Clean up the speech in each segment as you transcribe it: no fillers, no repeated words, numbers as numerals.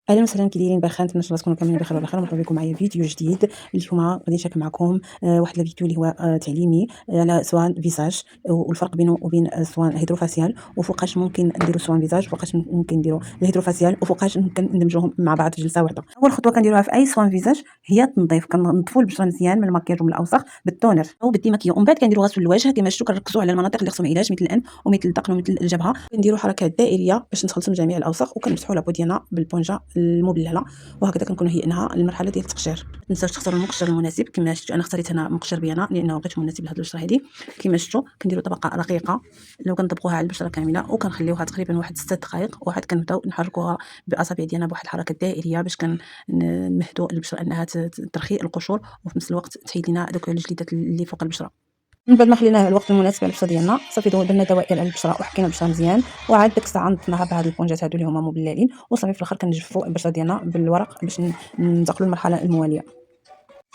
اهلا وسهلا كي دايرين بخير، نتمنى الله تكونوا كاملين بخير وعلى خير. مرحبا بكم معايا فيديو جديد. اليوم غادي نشارك معكم واحد الفيديو اللي هو تعليمي على سوان فيزاج والفرق بينه وبين سوان هيدروفاسيال، وفوقاش ممكن نديروا سوان فيزاج وفوقاش ممكن نديروا الهيدروفاسيال وفوقاش ممكن ندمجوهم مع بعض في جلسه واحده. اول خطوه كنديروها في اي سوان فيزاج هي التنظيف. كنظفوا البشره مزيان من المكياج ومن الاوساخ بالتونر او بالديماكيو، ومن بعد كنديروا غسل الوجه. كما شفتوا كنركزوا على المناطق اللي خصهم علاج مثل الانف ومثل الذقن ومثل الجبهه. كنديروا حركات دائريه باش نتخلصوا من جميع الاوساخ، وكنمسحوا لابو ديالنا بالبونجا المبلله، وهكذا كنكونوا هيئناها للمرحله ديال التقشير. ما تنساوش تختاروا المقشر المناسب. كما شفتوا انا اختاريت هنا مقشر بيانا لانه بغيت مناسب لهاد البشره هذه. كما شفتوا كنديروا طبقه رقيقه لو كنطبقوها على البشره كامله، وكنخليوها تقريبا واحد 6 دقائق، وعاد كنبداو نحركوها باصابع ديالنا بواحد الحركه دائريه باش كنمهدوا البشره انها ترخي القشور، وفي نفس الوقت تحيد لنا دوك الجليدات اللي فوق البشره. من بعد ما خليناه الوقت المناسب على البشره ديالنا، صافي درنا دوائر على البشره وحكينا البشره مزيان، وعاد ديك الساعه نظفناها بهاد البونجات هادو اللي هما مبللين، وصافي في الاخر كنجفوا البشره ديالنا بالورق باش ننتقلوا للمرحله المواليه.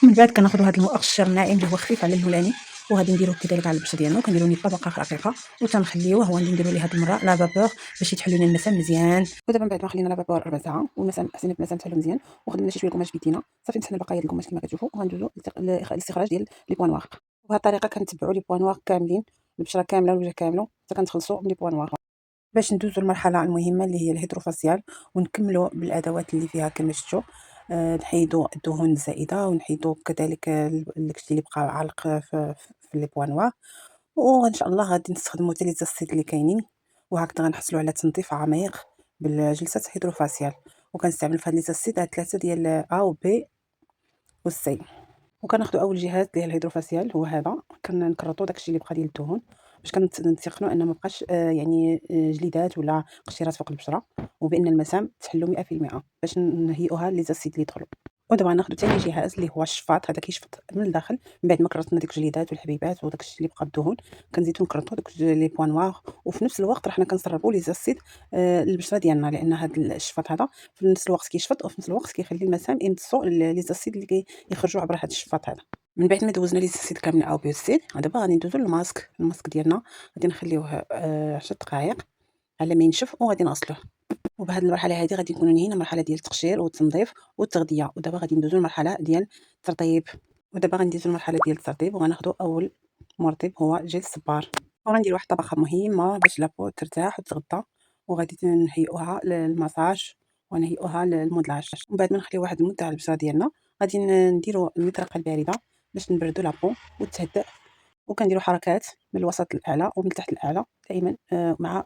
من بعد كناخذوا هذا المؤقشر الناعم اللي هو خفيف على الهلاني، وغادي نديروه كذلك على البشره ديالنا، وكنديروا نيت طبقه رقيقه وتنخليوه. هو غادي نديروا ليه هذه المره لا فابور باش يتحلوا لنا المسام مزيان. ودابا من بعد ما خلينا لا فابور ربع ساعه والمسام حسينا المسام تحلوا مزيان، وخدينا شي شويه القماش بيدينا، صافي مسحنا بقايا القماش كما كتشوفوا، وغندوزو للاستخراج ديال لي بوان نوار. وبهذه الطريقه كنتبعوا لي بوان نوار كاملين، البشره كامله والوجه كامله حتى كنتخلصوا من لي بوان نوار، باش ندوزو المرحله المهمه اللي هي الهيدروفاسيال، ونكملوا بالادوات اللي فيها كما شفتوا. نحيدوا الدهون الزائده، ونحيدوا كذلك داكشي اللي بقى عالق في لي بوان نوار. وان شاء الله غادي نستخدموا حتى لي زاسيد اللي كاينين، وهكذا غنحصلوا على تنظيف عميق بالجلسه هيدروفاسيال. وكنستعمل في هاد لي زاسيد هاد 3 ديال A و B و C. وكناخدو اول جهاز ديال الهيدروفاسيال هو هذا، كنكرطوا داكشي اللي بقى ديال الدهون باش كنتيقنوا ان ما بقاش يعني جليدات ولا قشيرات فوق البشره، وبان المسام تحلوا 100% باش نهيئوها لي زاسيد اللي يدخلوا. ودابا غناخدو ثاني جهاز اللي هو الشفاط. هذا كيشفط من الداخل من بعد ما كرطنا ديك الجليدات والحبيبات وداكشي اللي بقى الدهون، كنزيدو نكرطو دوك لي بوان نوار، وفي نفس الوقت راه حنا كنسربوا لي زاسيد للبشره ديالنا، لان هذا الشفاط هذا في نفس الوقت كيشفط وفي نفس الوقت كيخلي المسام يمتصوا لي زاسيد اللي كيخرجوا عبر هذا الشفاط هذا. من بعد ما دوزنا لي زاسيد كاملين او بيوسيد، دابا غادي ندوزو الماسك ديالنا. غادي نخليوه 10 دقائق على ما ينشف، وغادي نغسلوه. وبهذه المرحله هذه غادي نكونوا نهينا المرحله ديال التقشير والتنظيف والتغذيه، ودابا غادي ندوزو للمرحله ديال الترطيب. ودابا غندوزو للمرحله ديال الترطيب، وغناخدو اول مرطب هو جيل الصبار، وغندير واحد الطبقه مهمه باش لابو ترتاح وتغطى، وغادي نهيئوها للمساج ونهيئوها للمودلاج. ومن بعد ما نخليو واحد المده على البشره ديالنا، غادي نديرو المطرقه البارده باش نبردو لابو وتهدأ، وكنديروا حركات من الوسط للأعلى ومن التحت للأعلى دائما، مع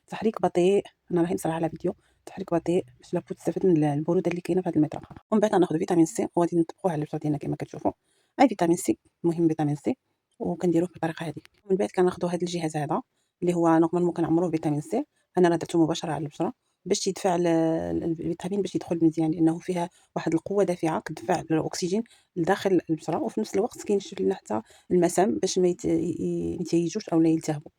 تحريك بطيء. أنا راهي مصورها على فيديو، تحريك بطيء باش لابد تستافد من البروده اللي كاينه في هذه المطرقه. ومن بعد غناخذ فيتامين سي وغادي نطبقوه على البشره ديالنا كما كتشوفوا. هاي فيتامين سي مهم، فيتامين سي، وكنديروه بالطريقه هذه. ومن بعد كناخذوا هذا الجهاز هذا اللي هو نورمالمون كنعمروه فيتامين سي. انا راه درته مباشره على البشره باش يدفع الفيتامين باش يدخل مزيان، لانه فيها واحد القوه دافعه كتدفع الاكسجين لداخل البشره، وفي نفس الوقت كينشف لنا حتى المسام باش ما يتيجوش او لا يلتهبوا.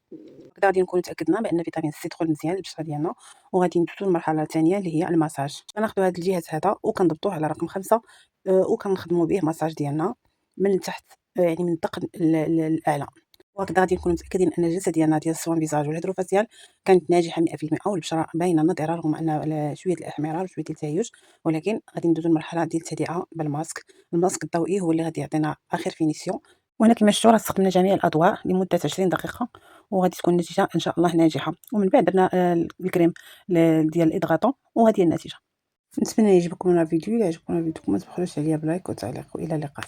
كدا غادي نكونوا تاكدنا بان فيتامين سي دخل مزيان للبشره ديالنا. وغادي ندوزو للمرحله الثانيه اللي هي المساج. غناخذوا هذا الجهاز هذا وكنضبطوه على رقم 5، وكنخدموا به مساج ديالنا من التحت، يعني من الذقن للاعلى. وهكذا غادي نكونوا متاكدين ان الجلسه ديالنا ديال السوان فيزاج والهيدروفاسيال كانت ناجحه 100%، والبشره باينه نضره رغم ان شويه الاحمرار وشويه التهيج. ولكن غادي ندوزو للمرحله ديال التهدئه بالماسك. الماسك الضوئي هو اللي غادي يعطينا اخر فينيسيون. وهنا كما شفتوا راه استخدمنا جميع الاضواء لمده 20 دقيقه، وغادي تكون النتيجه ان شاء الله ناجحه. ومن بعد درنا الكريم ديال الاضغاطون، وهذه النتيجه. نتمنى يعجبكم الفيديو. الا عجبكم الفيديو ما تبخلوش عليا بلايك وتعليق، والى اللقاء.